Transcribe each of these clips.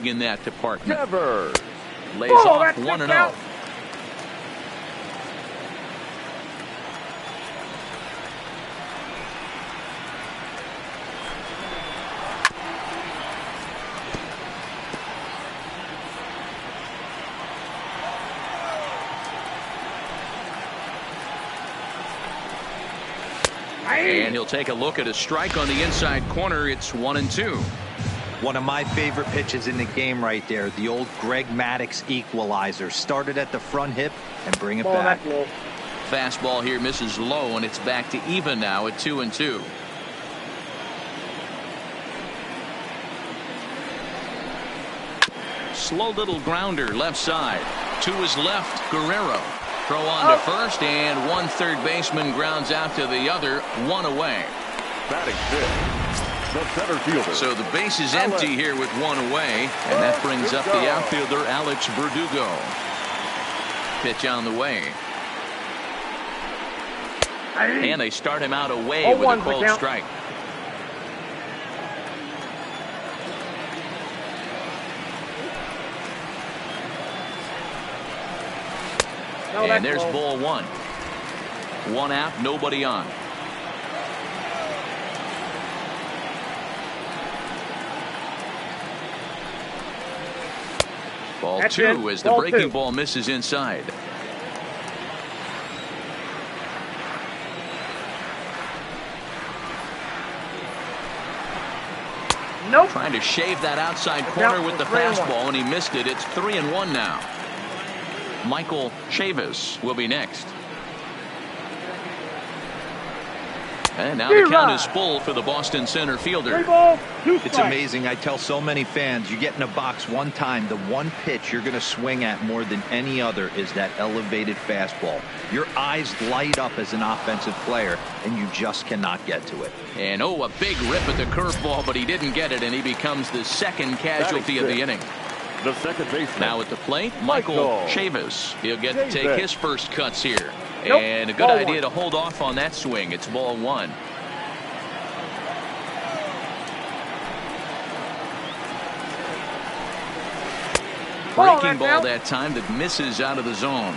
in that department. Never. Lays off 1-0. And he'll take a look at a strike on the inside corner. It's 1-2. One of my favorite pitches in the game right there. The old Greg Maddux equalizer. Started at the front hip and bring it back. Fastball here misses low, and it's back to even now at 2-2. Slow little grounder left side. To his left, Guerrero. Throw on to first, and one third baseman grounds out to the other. One away. Batting fifth, the center fielder. So the base is empty here with one away, and that brings up the outfielder Alex Verdugo. Pitch on the way. And they start him out away with a cold strike. And there's ball one. One out, nobody on. Ball two as the breaking ball misses inside. Nope. Trying to shave that outside corner with the fastball, and he missed it. It's 3-1 now. Michael Chavis will be next. And now the count is full for the Boston center fielder. It's amazing. I tell so many fans, you get in a box one time, the one pitch you're going to swing at more than any other is that elevated fastball. Your eyes light up as an offensive player, and you just cannot get to it. And a big rip at the curveball, but he didn't get it, and he becomes the second casualty of the inning. The second baseman. Now at the plate, Michael Chavis. He'll get to take his first cuts here. Nope. And a good idea to hold off on that swing. It's ball one. Breaking ball that time that misses out of the zone.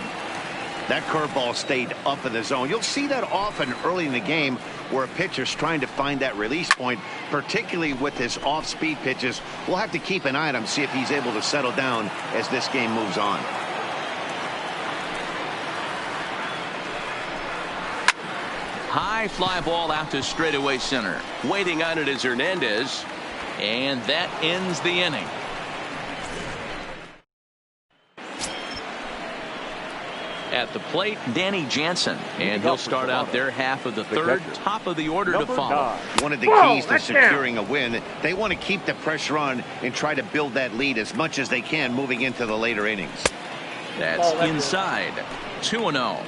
That curveball stayed up in the zone. You'll see that often early in the game where a pitcher's trying to find that release point, particularly with his off-speed pitches. We'll have to keep an eye on him, see if he's able to settle down as this game moves on. High fly ball out to straightaway center. Waiting on it is Hernandez, and that ends the inning. At the plate, Danny Jansen, and he'll start out their half of the third, top of the order to follow. One of the keys to securing a win, they want to keep the pressure on and try to build that lead as much as they can moving into the later innings. That's inside. 2-0.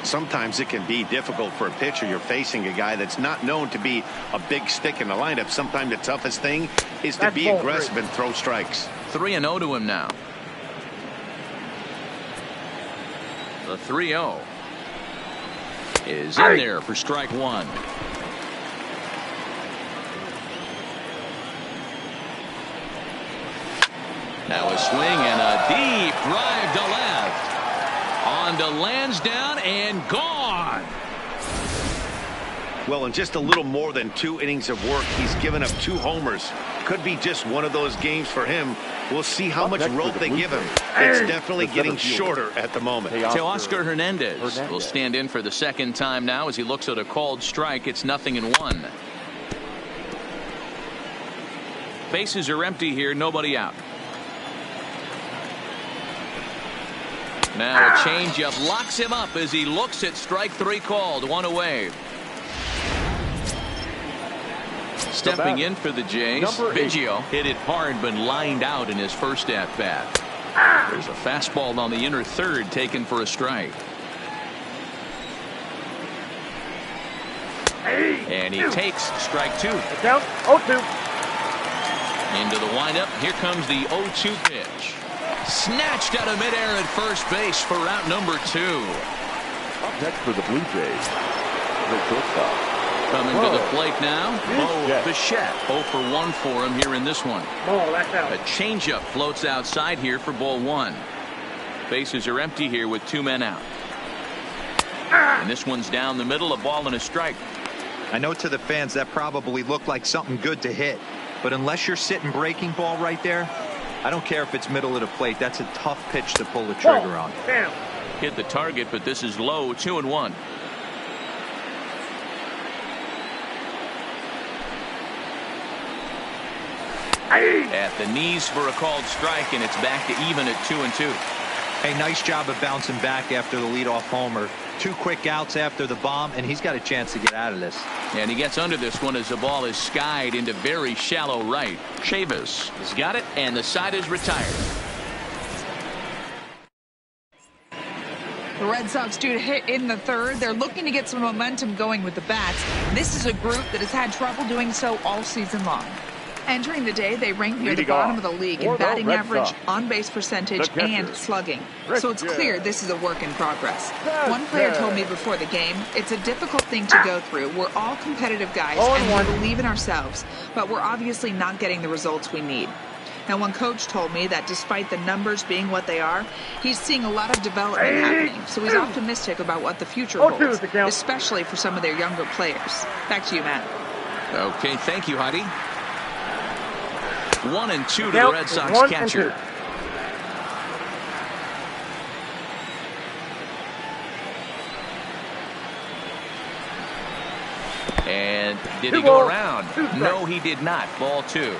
Sometimes it can be difficult for a pitcher. You're facing a guy that's not known to be a big stick in the lineup. Sometimes the toughest thing is to be aggressive and throw strikes. 3-0 to him now. The 3-0 is in there for strike one. Now a swing and a deep drive to left. On to Lansdowne and gone. Well, in just a little more than 2 innings of work, he's given up 2 homers. Could be just one of those games for him. We'll see how much rope they give him. It's definitely getting shorter at the moment. Teoscar Hernandez will stand in for the second time now as he looks at a called strike. It's 0-1. Bases are empty here, nobody out. Now a changeup locks him up as he looks at strike 3 called. One away. Stepping in for the Jays, Biggio hit it hard but lined out in his first at-bat. There's a fastball on the inner third taken for a strike. And he takes strike 2. Down 0-2. Into the windup. Here comes the 0-2 pitch. Snatched out of midair at first base for route number 2. Up next for the Blue Jays, the shortstop, Coming to the plate now, Bo Bichette. 0 for 1 for him here in this one. Ball, that's out. A changeup floats outside here for ball 1. Bases are empty here with 2 men out. And this one's down the middle, a ball and a strike. I know to the fans that probably looked like something good to hit, but unless you're sitting breaking ball right there, I don't care if it's middle of the plate. That's a tough pitch to pull the trigger on. Damn. Hit the target, but this is low. 2-1. At the knees for a called strike, and it's back to even at 2-2. Hey, nice job of bouncing back after the leadoff homer. 2 quick outs after the bomb, and he's got a chance to get out of this. And he gets under this one as the ball is skied into very shallow right. Chavis has got it, and the side is retired. The Red Sox due to hit in the 3rd. They're looking to get some momentum going with the bats. This is a group that has had trouble doing so all season long. Entering the day, they rank near the bottom of the league in batting average, on-base percentage, and slugging. So it's clear this is a work in progress. One player told me before the game, it's a difficult thing to go through. We're all competitive guys, and we believe in ourselves, but we're obviously not getting the results we need. Now, one coach told me that despite the numbers being what they are, he's seeing a lot of development happening, so he's optimistic about what the future holds, especially for some of their younger players. Back to you, Matt. Okay, thank you, Heidi. 1-2 to the Red Sox catcher. And did he go around? No, he did not. Ball 2.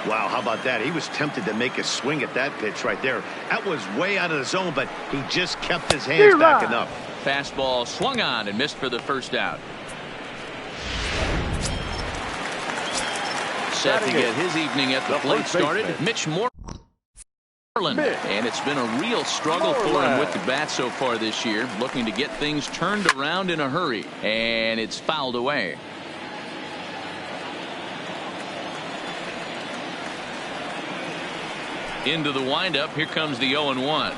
Wow, how about that? He was tempted to make a swing at that pitch right there. That was way out of the zone, but he just kept his hands back enough. Fastball swung on and missed for the first out. Set to get his evening at the plate started, Mitch Moreland. And it's been a real struggle for him with the bat so far this year, looking to get things turned around in a hurry. And it's fouled away. Into the windup, here comes the 0-1.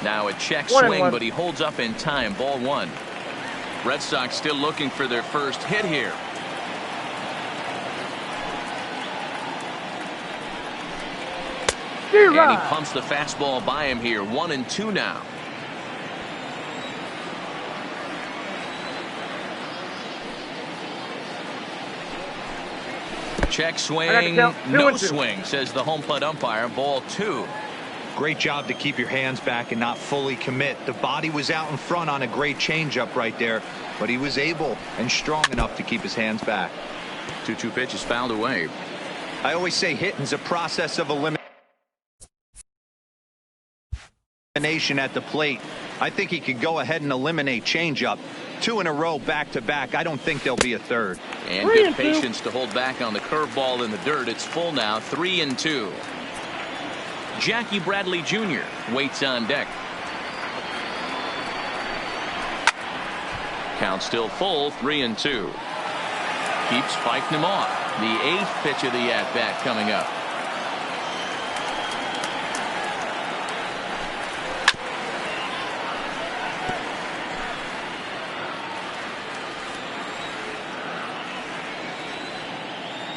Now a check swing, but he holds up in time. Ball 1. Red Sox still looking for their first hit here. And he pumps the fastball by him here. 1-2 now. Check swing, no swing, says the home plate umpire. Ball 2. Great job to keep your hands back and not fully commit. The body was out in front on a great changeup right there, but he was able and strong enough to keep his hands back. 2-2 pitch is fouled away. I always say hitting's a process of elimination at the plate. I think he could go ahead and eliminate changeup. 2 in a row back to back. I don't think there'll be a third. And good patience to hold back on the curveball in the dirt. It's full now. 3-2. Jackie Bradley Jr. waits on deck. Count still full. 3-2. Keeps fighting him off. The 8th pitch of the at-bat coming up.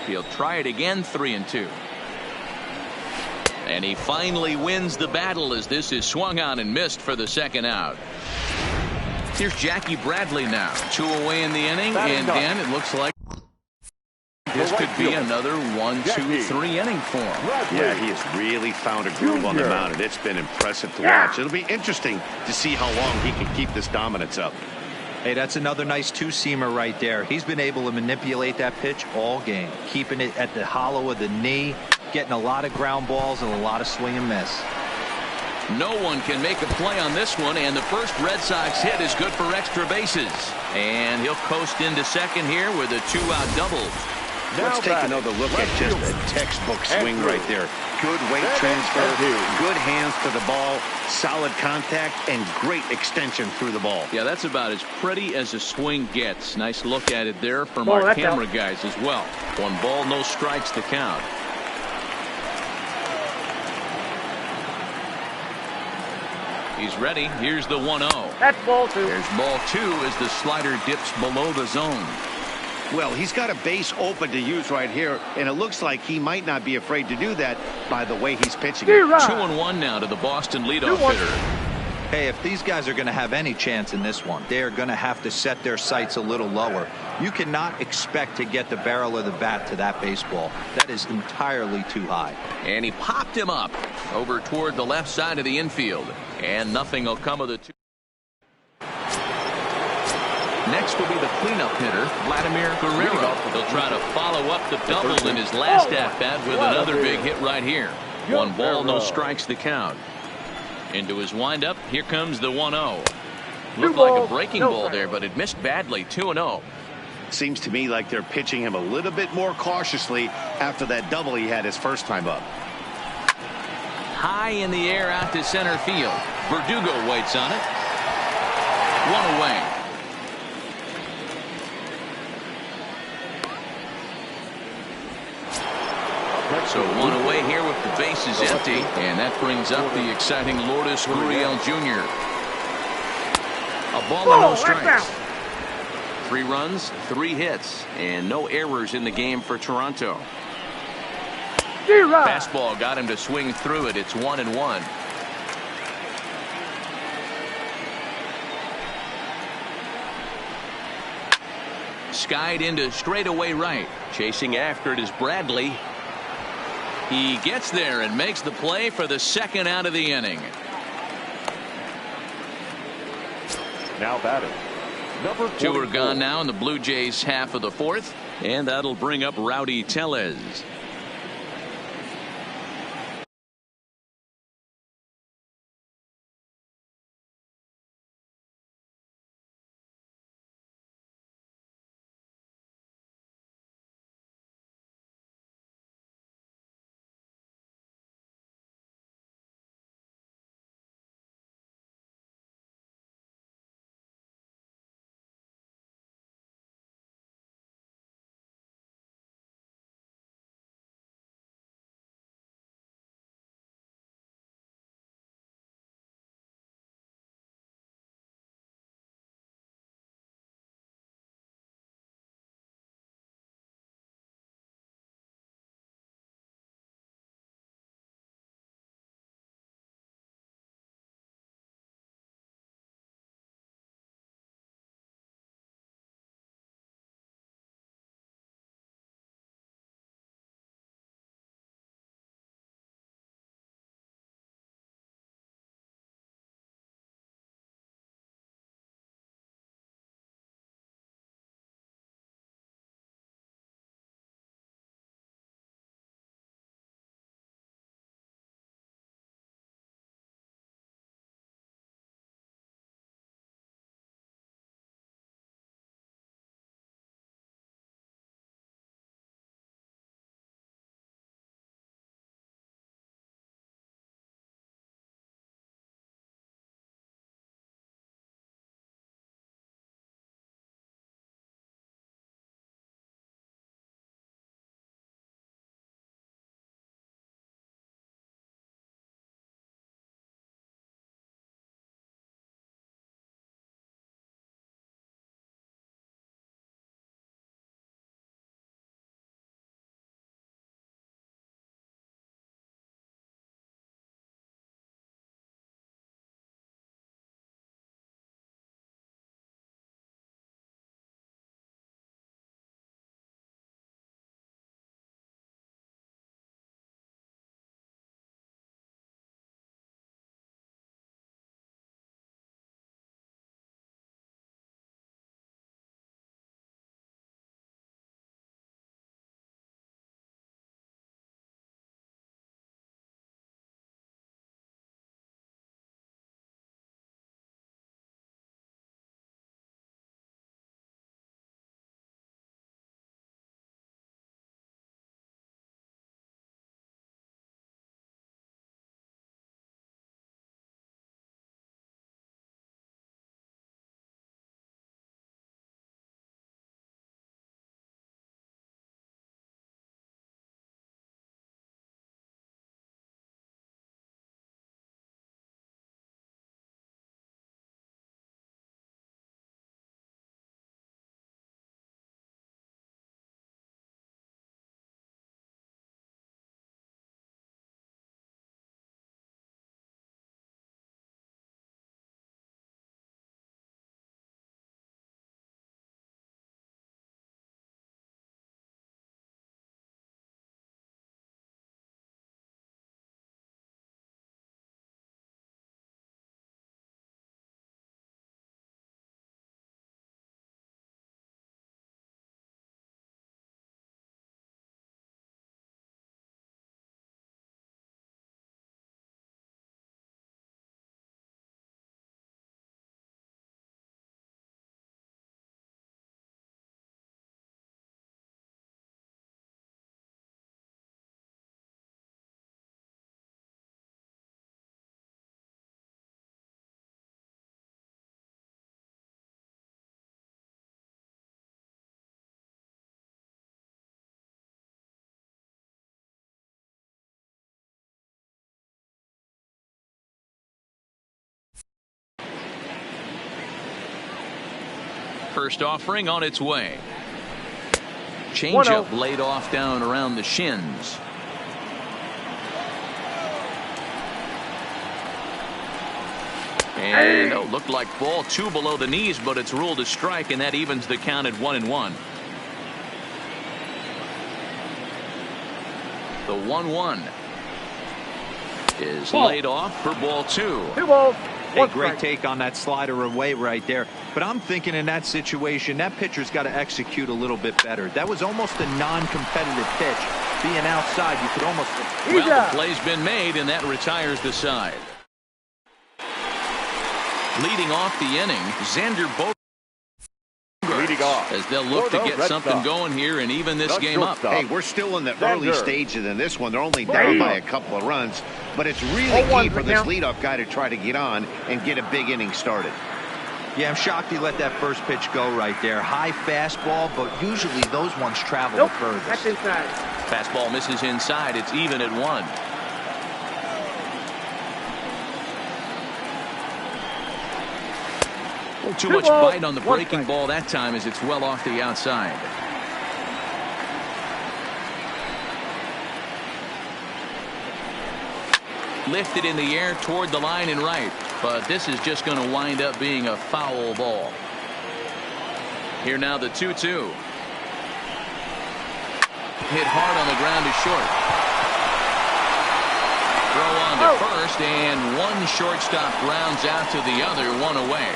He'll try it again. 3-2. And he finally wins the battle as this is swung on and missed for the second out. Here's Jackie Bradley now. 2 away in the inning, and Dan, it looks like this could be another 1-2-3 inning for him. Yeah, he has really found a groove on the mound, and it's been impressive to watch. It'll be interesting to see how long he can keep this dominance up. Hey, that's another nice 2-seamer right there. He's been able to manipulate that pitch all game, keeping it at the hollow of the knee, getting a lot of ground balls and a lot of swing and miss. No one can make a play on this one, and the first Red Sox hit is good for extra bases. And he'll coast into second here with a 2-out double. Let's take another look at just a textbook swing right there. Good weight transfer, good hands to the ball, solid contact, and great extension through the ball. Yeah, that's about as pretty as a swing gets. Nice look at it there from our camera guys as well. 1 ball, no strikes to count. He's ready. Here's the 1-0. That's ball 2. There's ball 2 as the slider dips below the zone. Well, he's got a base open to use right here, and it looks like he might not be afraid to do that by the way he's pitching. 2-1 now to the Boston leadoff hitter. Hey, if these guys are going to have any chance in this one, they are going to have to set their sights a little lower. You cannot expect to get the barrel of the bat to that baseball. That is entirely too high. And he popped him up over toward the left side of the infield. And nothing will come of the two. Next will be the cleanup hitter, Vladimir Guerrero. He'll try to follow up the double in his last at-bat with another big hit right here. 1 ball, no strikes the count. Into his windup, here comes the 1-0. Looked like a breaking ball there, but it missed badly. 2-0. Seems to me like they're pitching him a little bit more cautiously after that double he had his first time up. High in the air out to center field. Verdugo waits on it. 1 away. So 1 away here with the bases empty, and that brings up the exciting Lourdes Gurriel Jr. A ball and no strikes. 3 runs, 3 hits, and no errors in the game for Toronto. Fastball got him to swing through it. It's 1-1. Skied into straightaway right. Chasing after it is Bradley. He gets there and makes the play for the second out of the inning. Now batting, number 2 are 44. gone now in the Blue Jays half of the 4th, and that'll bring up Rowdy Tellez. First offering on its way. Changeup 1-0. laid off down around the shins. And looked like ball 2 below the knees, but it's ruled a strike, and that evens the count at 1-1. The 1-1 is laid off for ball 2. 2 balls. A great take on that slider away right there. But I'm thinking in that situation, that pitcher's got to execute a little bit better. That was almost a non-competitive pitch. Being outside, you could almost... Well, the play's been made, and that retires the side. Leading off the inning, Xander Bogaerts. Leading off. As they'll look to get something going here and even this game up. Hey, we're still in the early stages in this one. They're only down by a couple of runs. But it's really key for this leadoff guy to try to get on and get a big inning started. Yeah, I'm shocked he let that first pitch go right there. High fastball, but usually those ones travel the furthest. That's inside. Fastball misses inside. It's even at 1. Too much bite on the breaking ball that time as it's well off the outside. Lifted in the air toward the line and right, but this is just going to wind up being a foul ball. Here now the 2-2. Hit hard on the ground to short. Throw on to first, and one shortstop grounds out to the other, 1 away.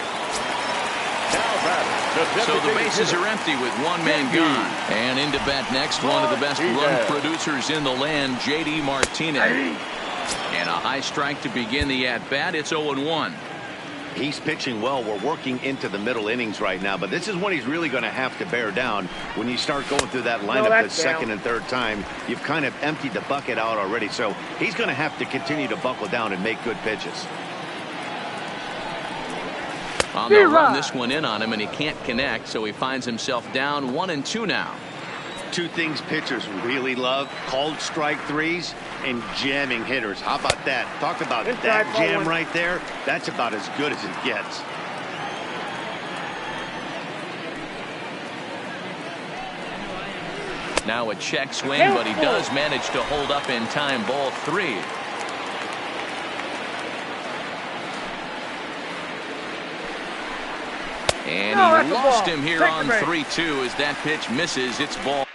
So the bases are empty with 1 man gone. And into bat next, one of the best run producers in the land, J.D. Martinez. And a high strike to begin the at-bat. It's 0-1. He's pitching well. We're working into the middle innings right now, but this is when he's really going to have to bear down. When you start going through that lineup the second and third time, you've kind of emptied the bucket out already. So he's going to have to continue to buckle down and make good pitches. Well, they'll run this one in on him, and he can't connect, so he finds himself down 1-2 now. 2 things pitchers really love: called strike threes and jamming hitters. How about that? Talk about that jam right there. That's about as good as it gets. Now a check swing, but he does manage to hold up in time. Ball 3. And he lost him here on 3-2 as that pitch misses. It's ball.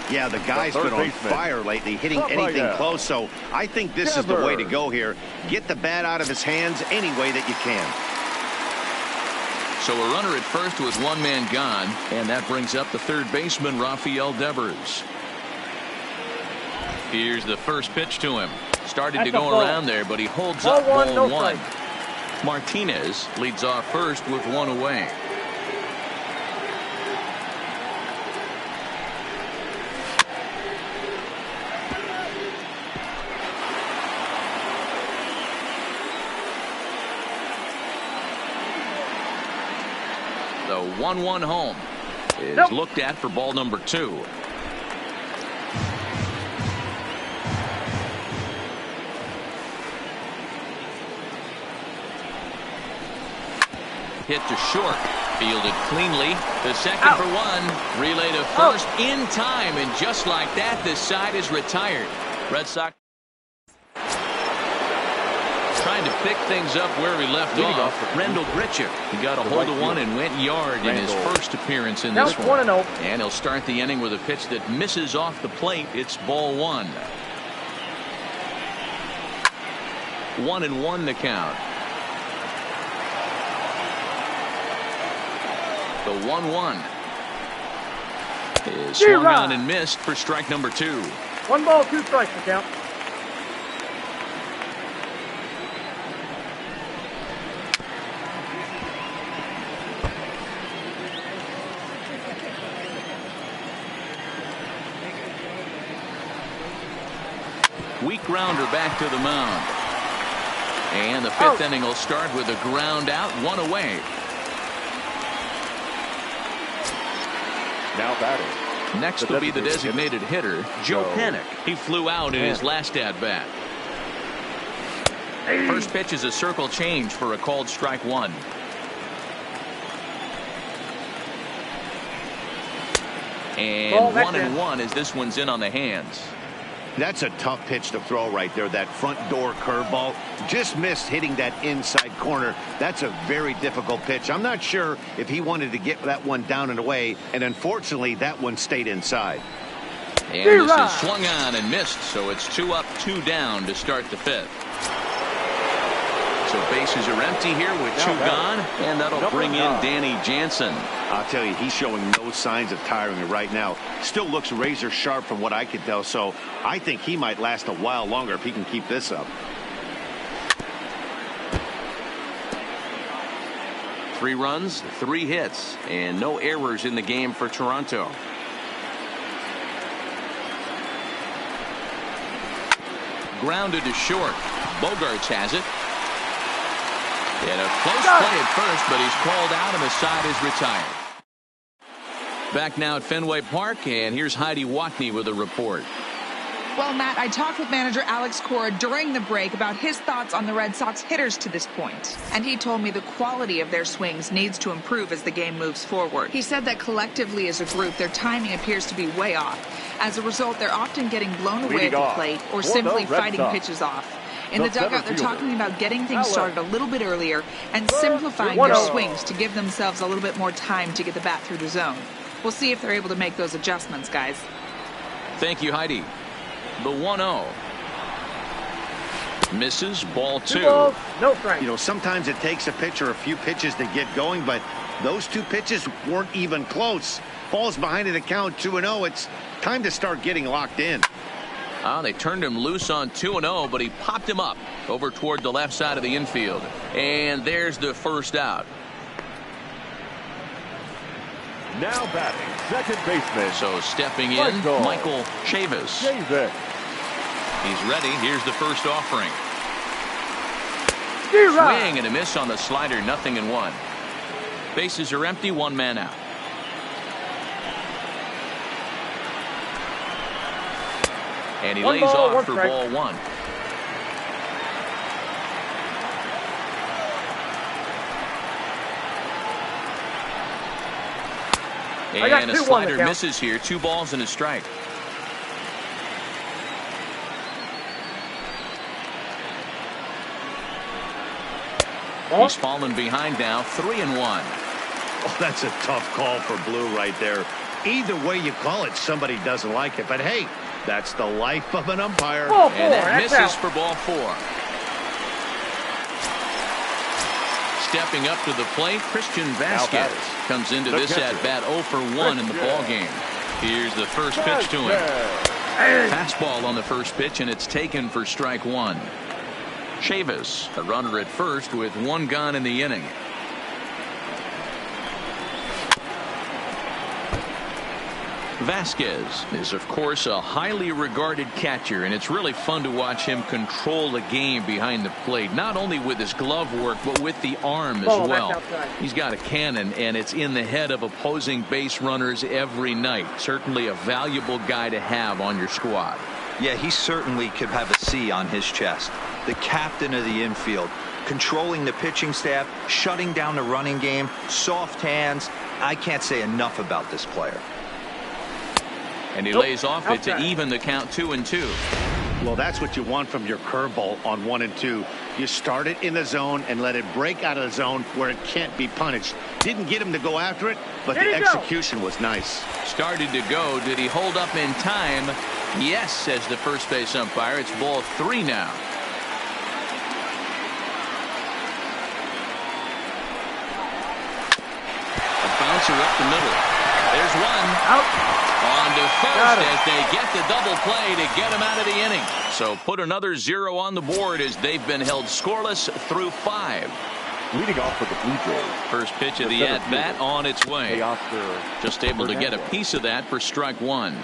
Yeah, the guy's been on fire lately, hitting anything close, so I think this is the way to go here. Get the bat out of his hands any way that you can. So a runner at first with 1 man gone, and that brings up the third baseman, Rafael Devers. Here's the first pitch to him. Started to go around there, but he holds up ball 1. Martinez leads off first with 1 away. The 1-1 home is looked at for ball number 2. hit to short. Fielded cleanly. The second for one. Relay to first in time. And just like that, this side is retired. Red Sox trying to pick things up where he left off. Rendell Grichuk. He got a hold of one and went yard in his first appearance in this one. And he'll start the inning with a pitch that misses off the plate. It's ball one. 1-1 the count. The 1-1 is swung on and missed for strike number 2. 1 ball, 2 strikes the count. Weak grounder back to the mound. And the 5th inning will start with a ground out, 1 away. Now batting. Next will be the designated hitter, Joe Panik. He flew out in his last at-bat. First pitch is a circle change for a called strike 1. And 1-1 as this one's in on the hands. That's a tough pitch to throw right there. That front door curveball just missed hitting that inside corner. That's a very difficult pitch. I'm not sure if he wanted to get that one down and away, and unfortunately that one stayed inside. And this is swung on and missed, so it's 2 up, 2 down to start the 5th. So bases are empty here with 2 gone, and that'll bring in Danny Jansen. I'll tell you, he's showing no signs of tiring right now. Still looks razor sharp from what I can tell, so I think he might last a while longer if he can keep this up. 3 runs, 3 hits, and no errors in the game for Toronto. Grounded to short. Bogaerts has it. And a close play at first, but he's called out and the side is retired. Back now at Fenway Park, and here's Heidi Watney with a report. Well, Matt, I talked with manager Alex Cora during the break about his thoughts on the Red Sox hitters to this point. And he told me the quality of their swings needs to improve as the game moves forward. He said that collectively as a group, their timing appears to be way off. As a result, they're often getting blown away at the plate or simply fighting pitches off. In the dugout, they're talking about getting things started a little bit earlier and simplifying their swings to give themselves a little bit more time to get the bat through the zone. We'll see if they're able to make those adjustments, guys. Thank you, Heidi. The 1-0. Misses, ball 2. 2 balls, no strikes. You know, sometimes it takes a pitcher a few pitches to get going, but those 2 pitches weren't even close. Falls behind in the count 2-0. It's time to start getting locked in. They turned him loose on 2-0, but he popped him up over toward the left side of the infield. And there's the first out. Now batting, second baseman. So stepping in, Michael Chavis. He's ready. Here's the first offering. Swing and a miss on the slider, 0-1. Bases are empty, 1 man out. And he lays off for ball 1. And a slider misses here. 2 balls and a strike. He's fallen behind now, 3-1. Oh, that's a tough call for Blue right there. Either way you call it, somebody doesn't like it. But hey, that's the life of an umpire. And that misses for ball 4. Stepping up to the plate, Christian Vasquez comes into this at-bat 0 for 1 in the ballgame. Here's the first pitch to him. Fastball on the first pitch, and it's taken for strike 1. Chavis, a runner at first with 1 gone in the inning. Vasquez is, of course, a highly regarded catcher, and it's really fun to watch him control the game behind the plate, not only with his glove work, but with the arm as well. He's got a cannon, and it's in the head of opposing base runners every night. Certainly a valuable guy to have on your squad. Yeah, he certainly could have a C on his chest. The captain of the infield, controlling the pitching staff, shutting down the running game, soft hands. I can't say enough about this player. And he lays off it to even the count 2-2. Well, that's what you want from your curveball on 1 and 2. You start it in the zone and let it break out of the zone where it can't be punished. Didn't get him to go after it, but the execution was nice. Started to go. Did he hold up in time? Yes, says the first base umpire. It's ball 3 now. A bouncer up the middle. There's one. Out. On to first as they get the double play to get him out of the inning. So put another 0 on the board as they've been held scoreless through 5. Leading off for the Blue Jays. First pitch of the at-bat on its way. Just able to get a piece of that for strike 1.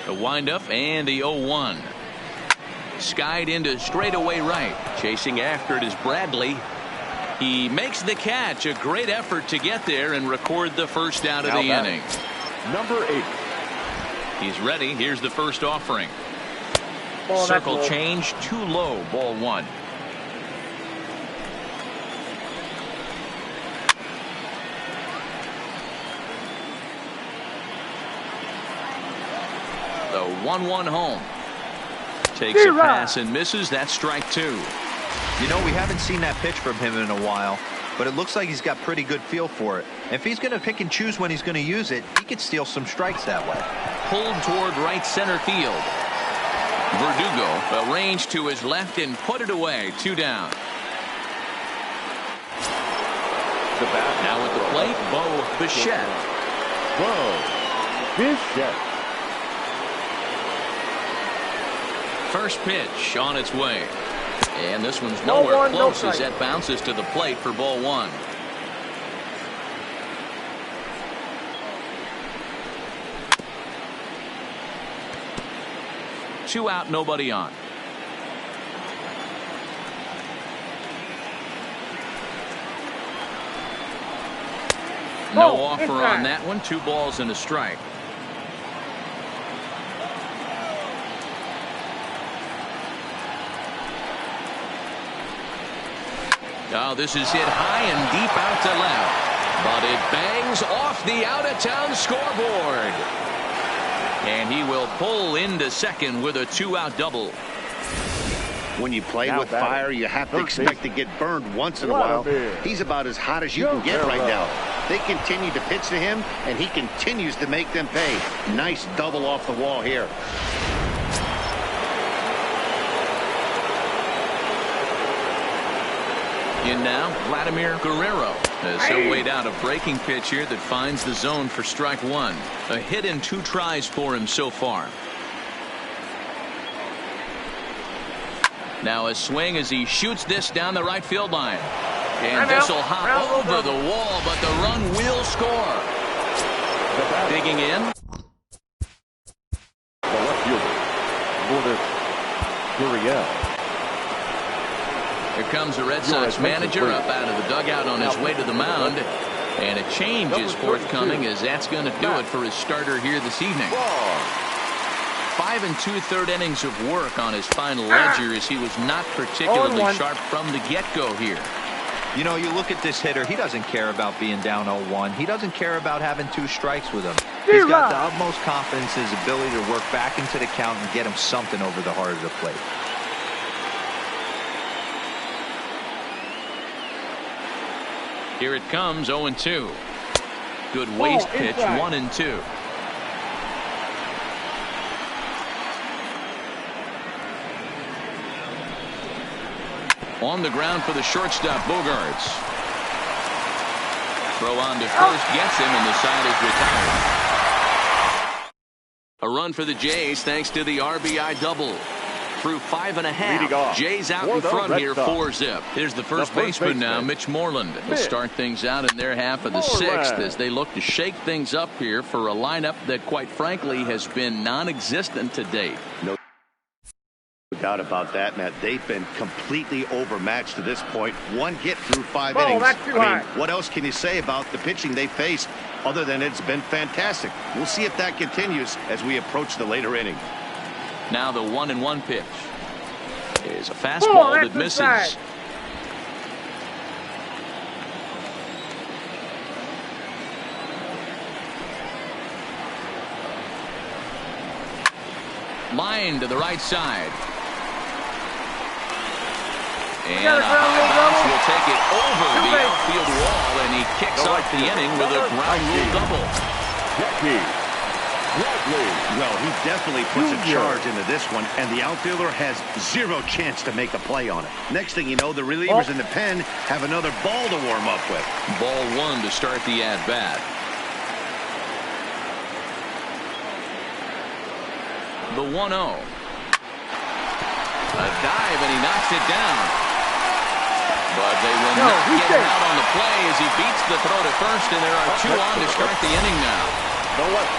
The windup and the 0-1. Skied into straightaway right. Chasing after it is Bradley. He makes the catch. A great effort to get there and record the first out of the inning. Number 8. He's ready. Here's the first offering. Ball, circle change too low. Ball 1. The 1-1 home. Takes a pass and misses. That's strike 2. You know, we haven't seen that pitch from him in a while, but it looks like he's got pretty good feel for it. If he's going to pick and choose when he's going to use it, he could steal some strikes that way. Pulled toward right center field. Verdugo arranged to his left and put it away. 2 down. Now at the plate, Bo Bichette. Bo Bichette. First pitch on its way. And this one's nowhere close as that bounces to the plate for ball 1. Two out, nobody on. No offer on that one. 2 balls and a strike. Oh, this is hit high and deep out to left. But it bangs off the out-of-town scoreboard. And he will pull into second with a 2-out double. When you play with fire, you have to expect to get burned once in a while. He's about as hot as you can get right now. They continue to pitch to him, and he continues to make them pay. Nice double off the wall here. In now, Vladimir Guerrero. As he'll wait out a breaking pitch here that finds the zone for strike 1. A hit in 2 tries for him so far. Now a swing as he shoots this down the right field line. And this will hop over the wall, but the run will score. Digging in. The left fielder, Lourdes Gurriel. Here comes the Red Sox manager up out of the dugout on his way to the mound. And a change is forthcoming as that's going to do it for his starter here this evening. 5 2/3 innings of work on his final ledger as he was not particularly sharp from the get-go here. You know, you look at this hitter, he doesn't care about being down 0-1. He doesn't care about having 2 strikes with him. He's got the utmost confidence in his ability to work back into the count and get him something over the heart of the plate. Here it comes, 0-2. Good waste pitch, 1-2. On the ground for the shortstop, Bogarts. Throw on to first, gets him, and the side is retired. A run for the Jays thanks to the RBI double. Through 5.5. Jays out in front here, 4-zip. Here's the first baseman now, Mitch Moreland. Will start things out in their half of the 6th as they look to shake things up here for a lineup that, quite frankly, has been non-existent to date. No doubt about that, Matt. They've been completely overmatched to this point. One hit through 5 innings. That's too high. What else can you say about the pitching they faced other than it's been fantastic? We'll see if that continues as we approach the later inning. Now the 1-1 pitch is a fastball that misses. Line to the right side. And a high bounce will take it over the outfield wall, and he kicks off the inning with a ground rule double. Well, he definitely puts a charge into this one, and the outfielder has zero chance to make a play on it. Next thing you know, the relievers in the pen have another ball to warm up with. Ball one to start the at-bat. The 1-0. A dive, and he knocks it down. But they will not get him out on the play as he beats the throw to first, and there are 2 on to start the inning now.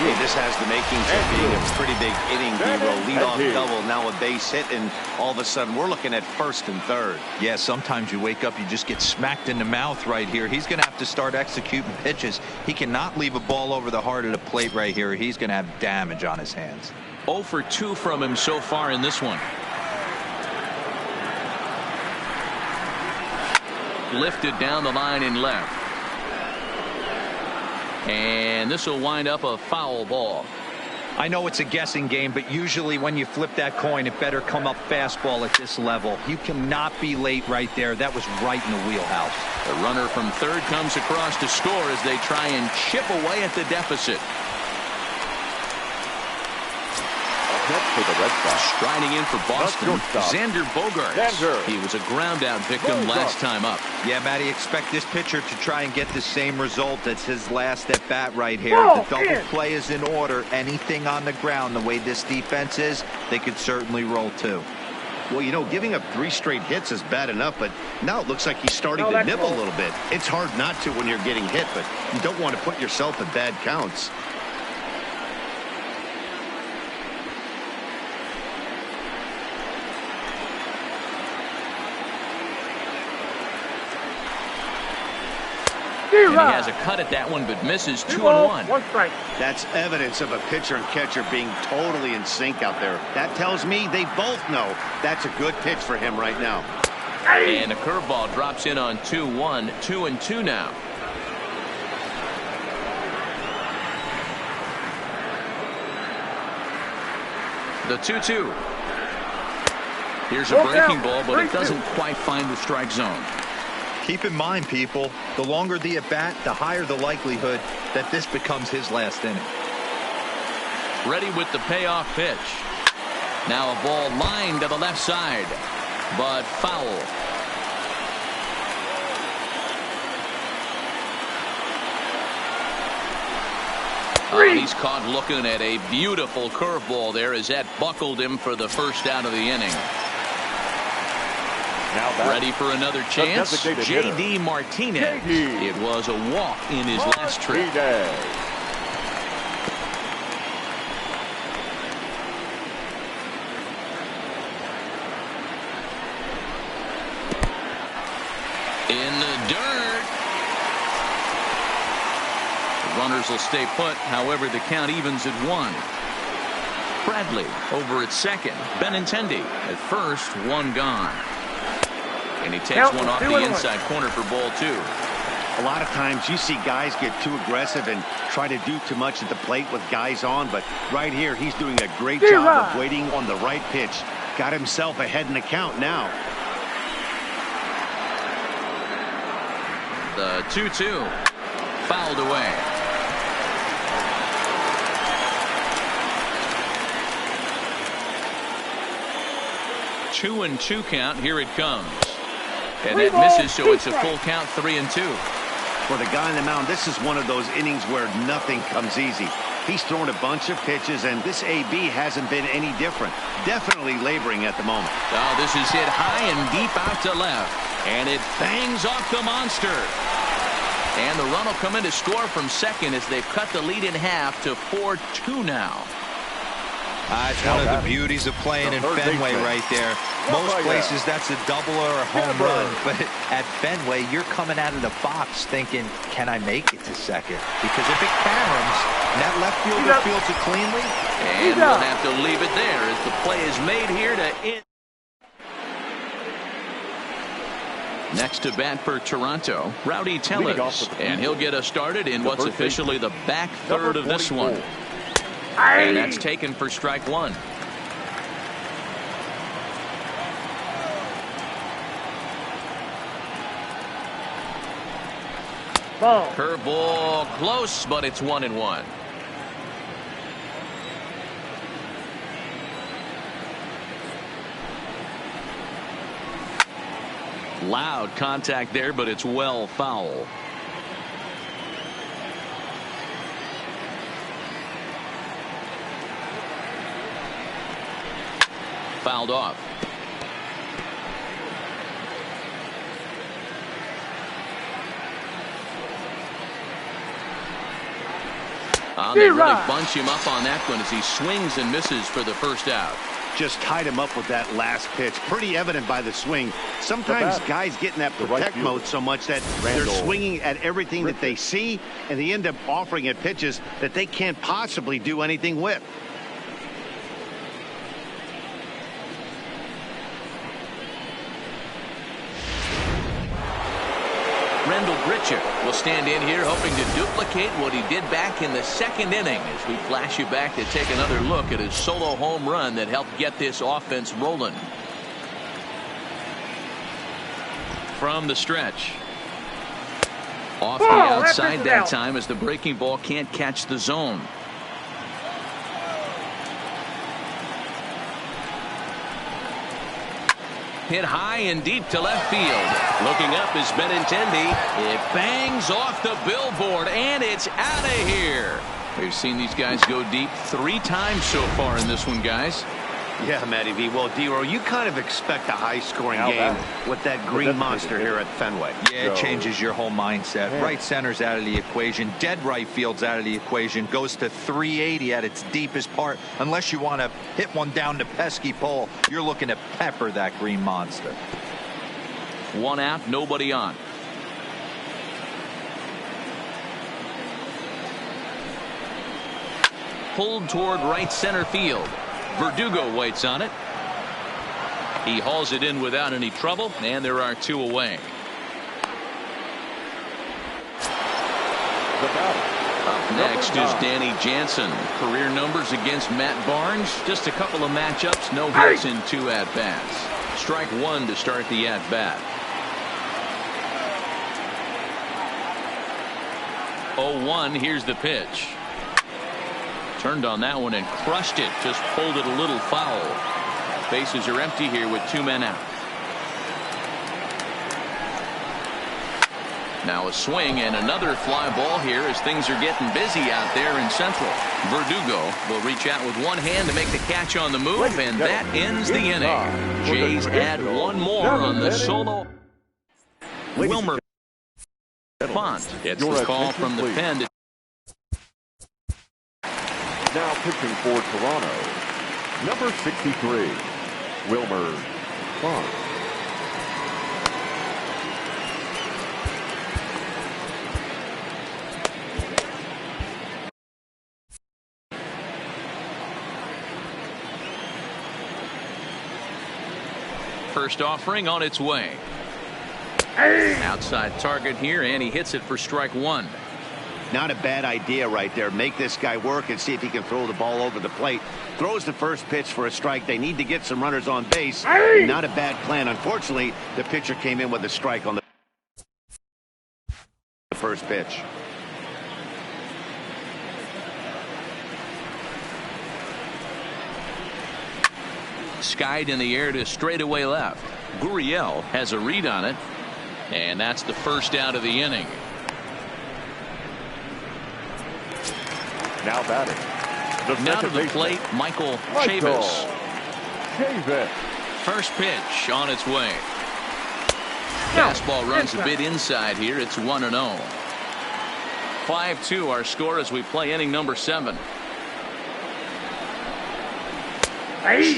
Hey, this has the makings of being a pretty big inning, D-Roll. Leadoff double, now a base hit, and all of a sudden we're looking at first and third. Yeah, sometimes you wake up, you just get smacked in the mouth right here. He's going to have to start executing pitches. He cannot leave a ball over the heart of the plate right here. He's going to have damage on his hands. 0 for 2 from him so far in this one. Lifted down the line in left. And this will wind up a foul ball. I know it's a guessing game, but usually when you flip that coin, it better come up fastball at this level. You cannot be late right there. That was right in the wheelhouse. The runner from third comes across to score as they try and chip away at the deficit. For the Red Sox. Striding in for Boston, Xander Bogaerts. He was a ground out victim last time up. Yeah, Matty, expect this pitcher to try and get the same result. That's his last at bat right here. The double play is in order. Anything on the ground, the way this defense is, they could certainly roll too. Well, you know, giving up 3 straight hits is bad enough, but now it looks like he's starting to nibble a little bit. It's hard not to when you're getting hit, but you don't want to put yourself in bad counts. And he has a cut at that one, but misses 2-1. 1 strike. That's evidence of a pitcher and catcher being totally in sync out there. That tells me they both know that's a good pitch for him right now. And a curveball drops in on 2-1, 2-2 now. The 2-2. Here's a breaking ball, but it doesn't quite find the strike zone. Keep in mind, people, the longer the at-bat, the higher the likelihood that this becomes his last inning. Ready with the payoff pitch. Now a ball lined to the left side, but foul. He's caught looking at a beautiful curveball there as that buckled him for the first out of the inning. Ready for another chance. J.D. Martinez. It was a walk in his last trip. In the dirt. The runners will stay put. However, the count evens at 1. Bradley over at second. Benintendi at first. 1 gone. And he takes one off the inside corner for ball 2. A lot of times you see guys get too aggressive and try to do too much at the plate with guys on, but right here he's doing a great job of waiting on the right pitch. Got himself ahead in the count now. The 2-2 fouled away. Two and 2 count. Here it comes. And that misses, so it's a full count, 3-2. For the guy on the mound, this is one of those innings where nothing comes easy. He's thrown a bunch of pitches, and this AB hasn't been any different. Definitely laboring at the moment. Oh, this is hit high and deep out to left. And it bangs off the monster. And the run will come in to score from second as they've cut the lead in half to 4-2 now. It's one of the beauties of playing in Fenway right there. Most places that's a double or a home run, but at Fenway you're coming out of the box thinking, can I make it to second? Because if it caroms, that left fielder fields it cleanly. And we'll have to leave it there as the play is made here to end. Next to bat for Toronto, Rowdy Tellez, and he'll get us started in what's officially the back third of this one. And that's taken for strike one. Curveball close, but it's 1-1. Loud contact there, but it's well foul. Fouled off. They really bunch him up on that one as he swings and misses for the first out. Just tied him up with that last pitch. Pretty evident by the swing. Sometimes guys get in that protect mode so much that they're swinging at everything that they see, and they end up offering at pitches that they can't possibly do anything with. Randall Grichuk will stand in here hoping to duplicate what he did back in the second inning as we flash you back to take another look at his solo home run that helped get this offense rolling. From the stretch. Off the outside that time as the breaking ball can't catch the zone. Hit high and deep to left field. Looking up is Benintendi. It bangs off the billboard, and it's out of here. We've seen these guys go deep 3 times so far in this one, guys. Yeah, Matty V. Well, D-Roll, you kind of expect a high-scoring game with that green monster here at Fenway. Yeah, it changes your whole mindset. Right center's out of the equation. Dead right field's out of the equation. Goes to 380 at its deepest part. Unless you want to hit one down the pesky pole, you're looking to pepper that green monster. 1 out, nobody on. Pulled toward right center field. Verdugo waits on it. He hauls it in without any trouble, and there are 2 away. Up next is Danny Jansen. Career numbers against Matt Barnes. Just a couple of matchups, no hits in 2 at-bats. Strike 1 to start the at-bat. 0-1, here's the pitch. Turned on that one and crushed it. Just pulled it a little foul. Bases are empty here with 2 men out. Now a swing and another fly ball here as things are getting busy out there in Central. Verdugo will reach out with one hand to make the catch on the move, and that ends the inning. Jays add 1 more on the solo. Wilmer Font gets the call from the pen. Now pitching for Toronto, number 63, Wilmer Font. First offering on its way. Outside target here, and he hits it for strike 1. Not a bad idea right there. Make this guy work and see if he can throw the ball over the plate. Throws the first pitch for a strike. They need to get some runners on base. Not a bad plan. Unfortunately, the pitcher came in with a strike on the first pitch. Skied in the air to straightaway left. Gurriel has a read on it, and that's the first out of the inning. Now batting. Now to the plate, Michael Chavis. First pitch on its way. Fastball runs a bit inside here. It's 1-0. 5-2 our score as we play inning number 7.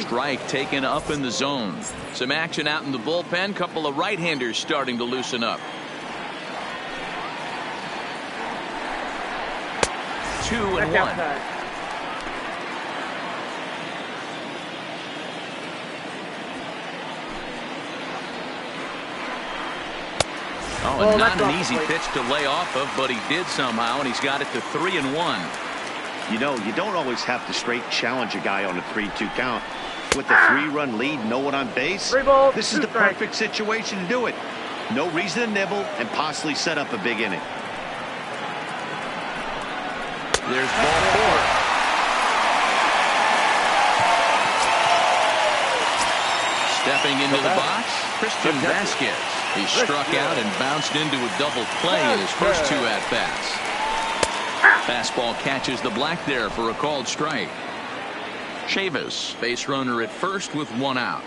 Strike taken up in the zone. Some action out in the bullpen. Couple of right-handers starting to loosen up. 2-1. Oh, not an easy pitch to lay off of, but he did somehow, and he's got it to 3-1. You know, you don't always have to straight challenge a guy on a 3-2 count. With the 3-run lead, no one on base, this is the perfect situation to do it. No reason to nibble and possibly set up a big inning. There's ball 4. Stepping into the box, Christian Vasquez. He struck out and bounced into a double play in his first 2 at-bats. Fastball catches the black there for a called strike. Chavis, base runner at first with 1 out.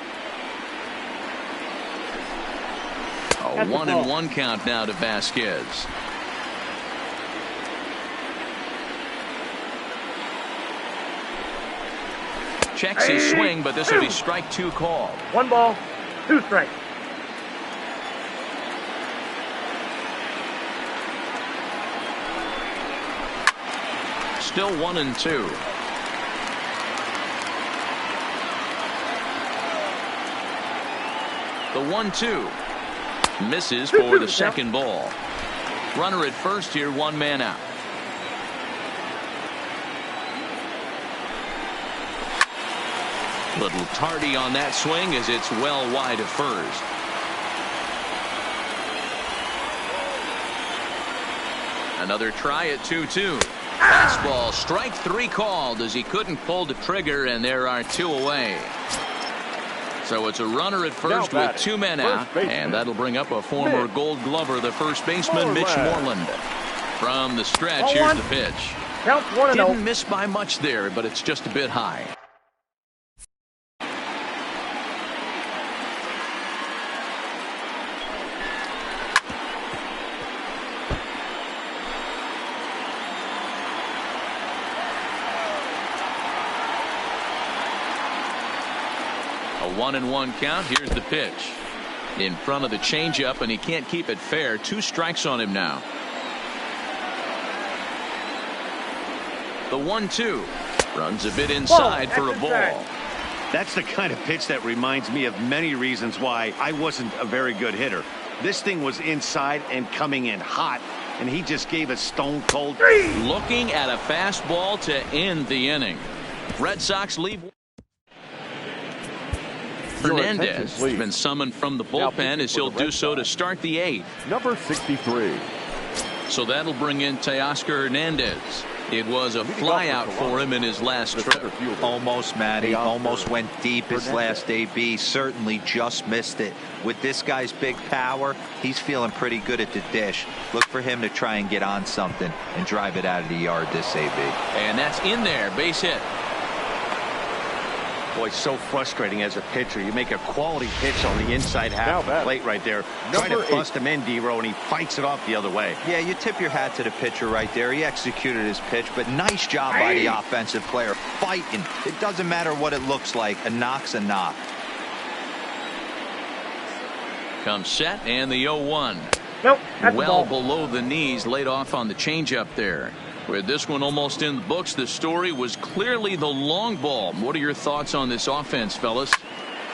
A 1-1 count now to Vasquez. Checks his swing, but this will be strike 2 called. 1 ball, 2 strikes. Still 1-2. The 1-2 misses for the second ball. Runner at first here, 1 man out. Little tardy on that swing as it's well wide of first. Another try at 2-2. Fastball, strike 3 called as he couldn't pull the trigger, and there are 2 away. So it's a runner at first with 2 men out, and that'll bring up a former Gold Glover, the first baseman, Mitch Moreland. From the stretch, here's the pitch. Didn't miss by much there, but it's just a bit high. A 1-1 count. Here's the pitch. In front of the changeup, and he can't keep it fair. 2 strikes on him now. The 1-2 runs a bit inside for a ball. That's the kind of pitch that reminds me of many reasons why I wasn't a very good hitter. This thing was inside and coming in hot, and he just gave a stone cold. Looking at a fastball to end the inning. Red Sox leave. Hernandez has been summoned from the bullpen as he'll do so to start the 8th. Number 63. So that'll bring in Teoscar Hernandez. It was a flyout for him in his last trip. Almost, Matty. Almost went deep his last AB. Certainly just missed it. With this guy's big power, he's feeling pretty good at the dish. Look for him to try and get on something and drive it out of the yard this AB. And that's in there. Base hit. Boy, so frustrating as a pitcher. You make a quality pitch on the inside half of the plate right there. Trying to bust him in, D-Row, and he fights it off the other way. Yeah, you tip your hat to the pitcher right there. He executed his pitch, but nice job by the offensive player. Fighting. It doesn't matter what it looks like. A knock's a knock. Comes set, and the 0-1. Nope, well below the knees, laid off on the changeup there. With this one almost in the books, the story was clearly the long ball. What are your thoughts on this offense, fellas?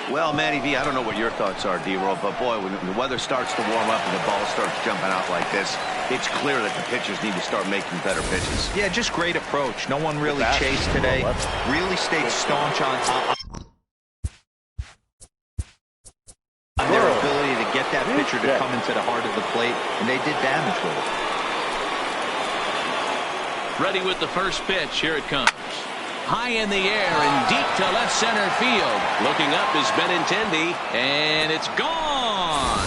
Well, Matty V, I don't know what your thoughts are, D-Roll, but boy, when the weather starts to warm up and the ball starts jumping out like this, it's clear that the pitchers need to start making better pitches. Yeah, just great approach. No one really chased today. Really stayed staunch on their ability to get that pitcher to come into the heart of the plate, and they did damage with it. Ready with the first pitch. Here it comes. High in the air and deep to left center field. Looking up is Benintendi, and it's gone.